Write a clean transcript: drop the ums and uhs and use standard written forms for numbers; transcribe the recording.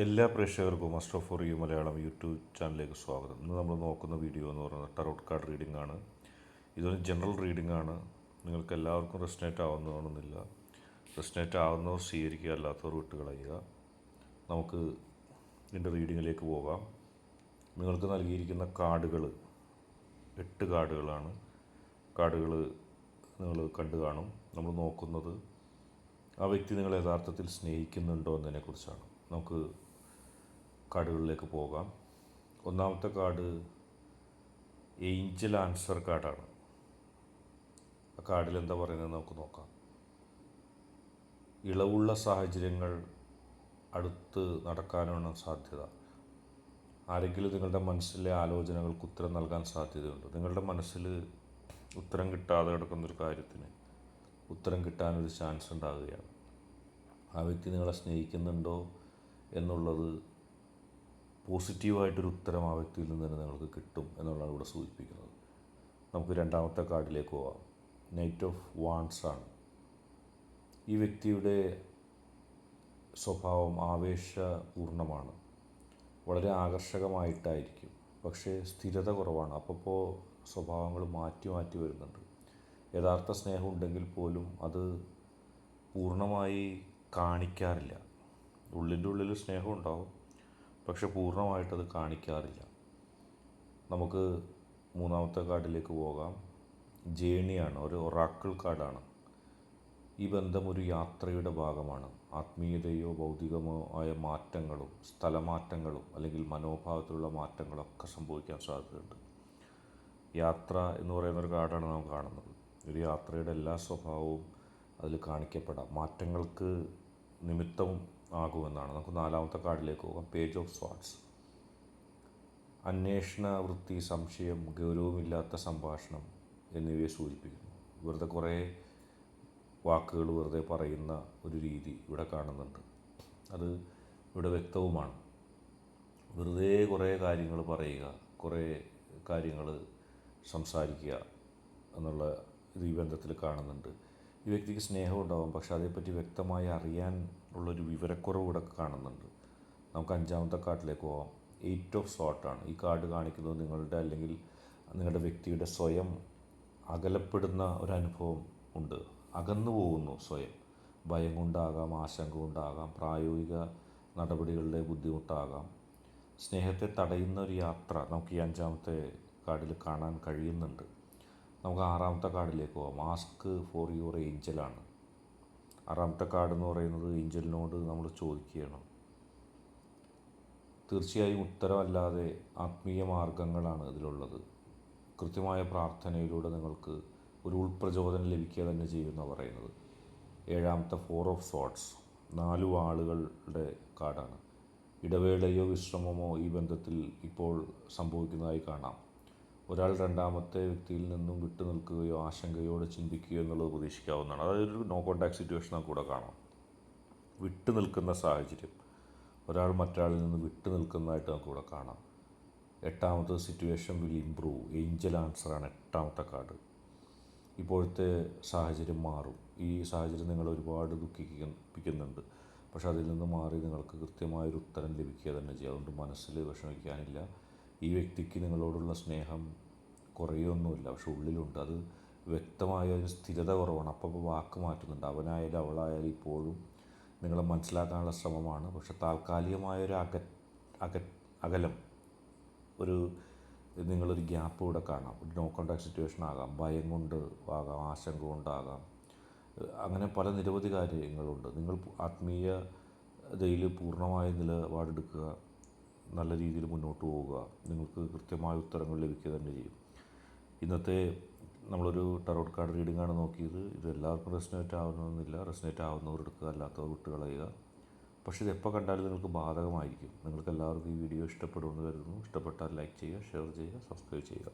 എല്ലാ പ്രേക്ഷകർക്കും master for you Malayalam YouTube ചാനലിലേക്ക് സ്വാഗതം. ഇന്ന് നമ്മൾ നോക്കുന്ന വീഡിയോ എന്ന് പറയുന്നത് ടറോട്ട് കാർഡ് റീഡിംഗ് ആണ്. ഇതൊരു ജനറൽ റീഡിംഗ് ആണ്. നിങ്ങൾക്ക് എല്ലാവർക്കും റെസ്നേറ്റ് ആവുന്നതാണെന്നില്ല. റെസ്നേറ്റ് ആവുന്നവർ സ്വീകരിക്കുക, അല്ലാത്തവർ വിട്ടുകളയുക. നമുക്ക് ഇതിൻ്റെ റീഡിങ്ങിലേക്ക് പോകാം. നിങ്ങൾക്ക് നൽകിയിരിക്കുന്ന കാർഡുകൾ 8 കാർഡുകളാണ്. കാർഡുകൾ നിങ്ങൾ കണ്ടു കാണും. നമ്മൾ നോക്കുന്നത് ആ വ്യക്തി നിങ്ങളെ യഥാർത്ഥത്തിൽ സ്നേഹിക്കുന്നുണ്ടോ എന്നതിനെക്കുറിച്ചാണ്. നമുക്ക് കാർഡുകളിലേക്ക് പോകാം. ഒന്നാമത്തെ കാർഡ് ഏഞ്ചൽ ആൻസർ കാർഡാണ്. ആ കാർഡിൽ എന്താ പറയുന്നത് നമുക്ക് നോക്കാം. ഇളവുള്ള സാഹചര്യങ്ങൾ അടുത്ത് നടക്കാനാണ് സാധ്യത. ആരെങ്കിലും നിങ്ങളുടെ മനസ്സിലെ ആലോചനകൾക്ക് ഉത്തരം നൽകാൻ സാധ്യതയുണ്ട്. നിങ്ങളുടെ മനസ്സിൽ ഉത്തരം കിട്ടാതെ കിടക്കുന്നൊരു കാര്യത്തിന് ഉത്തരം കിട്ടാനൊരു ചാൻസ് ഉണ്ടാകുകയാണ്. ആ വ്യക്തി നിങ്ങളെ സ്നേഹിക്കുന്നുണ്ടോ എന്നുള്ളത് പോസിറ്റീവായിട്ടൊരു ഉത്തരം ആ വ്യക്തിയിൽ നിന്ന് തന്നെ നിങ്ങൾക്ക് കിട്ടും എന്നുള്ളതാണ് ഇവിടെ സൂചിപ്പിക്കുന്നത്. നമുക്ക് രണ്ടാമത്തെ കാർഡിലേക്ക് പോവാം. നൈറ്റ് ഓഫ് വാൺസ് ആണ്. ഈ വ്യക്തിയുടെ സ്വഭാവം ആവേശപൂർണ്ണമാണ്. വളരെ ആകർഷകമായിട്ടായിരിക്കും, പക്ഷേ സ്ഥിരത കുറവാണ്. അപ്പോൾ സ്വഭാവങ്ങൾ മാറ്റി മാറ്റി വരുന്നുണ്ട്. യഥാർത്ഥ സ്നേഹം ഉണ്ടെങ്കിൽ പോലും അത് പൂർണ്ണമായി കാണിക്കാറില്ല. ഉള്ളിൻ്റെ ഉള്ളിൽ സ്നേഹം ഉണ്ടാവും, പക്ഷെ പൂർണ്ണമായിട്ടത് കാണിക്കാറില്ല. നമുക്ക് മൂന്നാമത്തെ കാർഡിലേക്ക് പോകാം. ജേണിയാണ്. ഒരു ഒറാക്കിൾ കാർഡാണ്. ഈ ബന്ധം ഒരു യാത്രയുടെ ഭാഗമാണ്. ആത്മീയതയോ ഭൗതികമോ ആയ മാറ്റങ്ങളും സ്ഥലമാറ്റങ്ങളും അല്ലെങ്കിൽ മനോഭാവത്തിലുള്ള മാറ്റങ്ങളൊക്കെ സംഭവിക്കാൻ സാധ്യതയുണ്ട്. യാത്ര എന്ന് പറയുന്നൊരു കാർഡാണ് നാം കാണുന്നത്. ഒരു യാത്രയുടെ എല്ലാ സ്വഭാവവും അതിൽ കാണിക്കപ്പെടാം. മാറ്റങ്ങൾക്ക് നിമിത്തം ആകുമെന്നാണ്. നമുക്ക് നാലാമത്തെ കാർഡിലേക്ക് പോകാം. Page of swords. അന്വേഷണ വൃത്തി, സംശയം, ഗൗരവമില്ലാത്ത സംഭാഷണം എന്നിവയെ സൂചിപ്പിക്കുന്നു. വെറുതെ കുറേ വാക്കുകൾ വെറുതെ പറയുന്ന ഒരു രീതി ഇവിടെ കാണുന്നുണ്ട്. അത് ഇവിടെ വ്യക്തവുമാണ്. വെറുതെ കുറേ കാര്യങ്ങൾ പറയുക, കുറേ കാര്യങ്ങൾ സംസാരിക്കുക എന്നുള്ള ഇത് ഈ ബന്ധത്തിൽ കാണുന്നുണ്ട്. ഈ വ്യക്തിക്ക് സ്നേഹം ഉണ്ടാകും, പക്ഷെ അതേപ്പറ്റി വ്യക്തമായി അറിയാൻ ഉള്ളൊരു വിവരക്കുറവ് ഇവിടെ കാണുന്നുണ്ട്. നമുക്ക് അഞ്ചാമത്തെ കാർഡിലേക്ക് പോകാം. 8 ഓഫ് സോർട്ടാണ്. ഈ കാർഡ് കാണിക്കുന്നത് നിങ്ങളുടെ അല്ലെങ്കിൽ നിങ്ങളുടെ വ്യക്തിയുടെ സ്വയം അകലപ്പെടുന്ന ഒരനുഭവം ഉണ്ട്. അകന്നു പോകുന്നു സ്വയം. ഭയം കൊണ്ടാകാം, ആശങ്ക കൊണ്ടാകാം, പ്രായോഗിക നടപടികളുടെ ബുദ്ധിമുട്ടാകാം. സ്നേഹത്തെ തടയുന്ന ഒരു യാത്ര നമുക്ക് ഈ അഞ്ചാമത്തെ കാർഡിൽ കാണാൻ കഴിയുന്നുണ്ട്. നമുക്ക് ആറാമത്തെ കാർഡിലേക്ക് പോകാം. ആസ്ക് ഫോർ യുവർ ഏഞ്ചലാണ്. ആറാമത്തെ കാർഡ് എന്ന് പറയുന്നത് ഏഞ്ചലിനോട് നമ്മൾ ചോദിക്കുകയാണ്. തീർച്ചയായും ഉത്തരമല്ലാതെ ആത്മീയ മാർഗങ്ങളാണ് ഇതിലുള്ളത്. കൃത്യമായ പ്രാർത്ഥനയിലൂടെ നിങ്ങൾക്ക് ഒരു ഉൾപ്രചോദനം ലഭിക്കുക തന്നെ ചെയ്യുമെന്നാണ് പറയുന്നത്. ഏഴാമത്തെ 4 ഓഫ് സോർട്സ്. 4 ആളുകളുടെ കാർഡാണ്. ഇടവേളയോ വിശ്രമമോ ഈ ബന്ധത്തിൽ ഇപ്പോൾ സംഭവിക്കുന്നതായി കാണാം. ഒരാൾ രണ്ടാമത്തെ വ്യക്തിയിൽ നിന്നും വിട്ടു നിൽക്കുകയോ ആശങ്കയോടെ ചിന്തിക്കുകയോ എന്നുള്ളത് പ്രതീക്ഷിക്കാവുന്നതാണ്. അതായത് ഒരു നോ കോൺടാക്ട് സിറ്റുവേഷൻ നമുക്ക് കൂടെ കാണാം. വിട്ടു നിൽക്കുന്ന സാഹചര്യം, ഒരാൾ മറ്റൊരാളിൽ നിന്ന് വിട്ടു നിൽക്കുന്നതായിട്ട് നമുക്ക് ഇവിടെ കാണാം. എട്ടാമത്തെ സിറ്റുവേഷൻ വിൽ ഇംപ്രൂവ്. ഏഞ്ചൽ ആൻസറാണ് എട്ടാമത്തെ കാർഡ്. ഇപ്പോഴത്തെ സാഹചര്യം മാറും. ഈ സാഹചര്യം നിങ്ങൾ ഒരുപാട് ദുഃഖിപ്പിക്കുന്നുണ്ട്, പക്ഷെ അതിൽ നിന്ന് മാറി നിങ്ങൾക്ക് കൃത്യമായൊരു ഉത്തരം ലഭിക്കുക തന്നെ ചെയ്യും. അതുകൊണ്ട് മനസ്സിൽ വിഷമിക്കാനില്ല. ഈ വ്യക്തിക്ക് നിങ്ങളോടുള്ള സ്നേഹം കുറയൊന്നുമില്ല, പക്ഷെ ഉള്ളിലുണ്ട്. അത് വ്യക്തമായ ഒരു സ്ഥിരത കുറവാണ്. അപ്പോൾ വാക്ക് മാറ്റുന്നുണ്ട്. അവനായാലും അവളായാലും ഇപ്പോഴും നിങ്ങളെ മനസ്സിലാക്കാനുള്ള ശ്രമമാണ്, പക്ഷെ താൽക്കാലികമായൊരു അകലം, ഒരു നിങ്ങളൊരു ഗ്യാപ്പ് ഇവിടെ കാണാം. ഒരു നോ കോൺടാക്ട് സിറ്റുവേഷൻ ആകാം, ഭയം കൊണ്ട് ആകാം, ആശങ്ക കൊണ്ടാകാം. അങ്ങനെ പല നിരവധി കാര്യങ്ങളുണ്ട്. നിങ്ങൾ ആത്മീയതയിൽ പൂർണ്ണമായ നിലപാടെടുക്കുക, നല്ല രീതിയിൽ മുന്നോട്ട് പോവുക. നിങ്ങൾക്ക് കൃത്യമായ ഉത്തരങ്ങൾ ലഭിക്കുക തന്നെ ചെയ്യും. ഇന്നത്തെ നമ്മളൊരു ടറോട്ട് കാർഡ് റീഡിംഗ് ആണ് നോക്കിയത്. ഇത് എല്ലാവർക്കും റെസനേറ്റ് ആവുന്നതെന്നില്ല. റെസനേറ്റ് ആവുന്നവർ എടുക്കുക, അല്ലാത്തവർ വിട്ടുകളയുക. പക്ഷേ ഇത് എപ്പോൾ കണ്ടാലും നിങ്ങൾക്ക് ബാധകമായിരിക്കും. നിങ്ങൾക്ക് എല്ലാവർക്കും ഈ വീഡിയോ ഇഷ്ടപ്പെടുമെന്ന് കരുതുന്നു. ഇഷ്ടപ്പെട്ടാൽ ലൈക്ക് ചെയ്യുക, ഷെയർ ചെയ്യുക, സബ്സ്ക്രൈബ് ചെയ്യുക.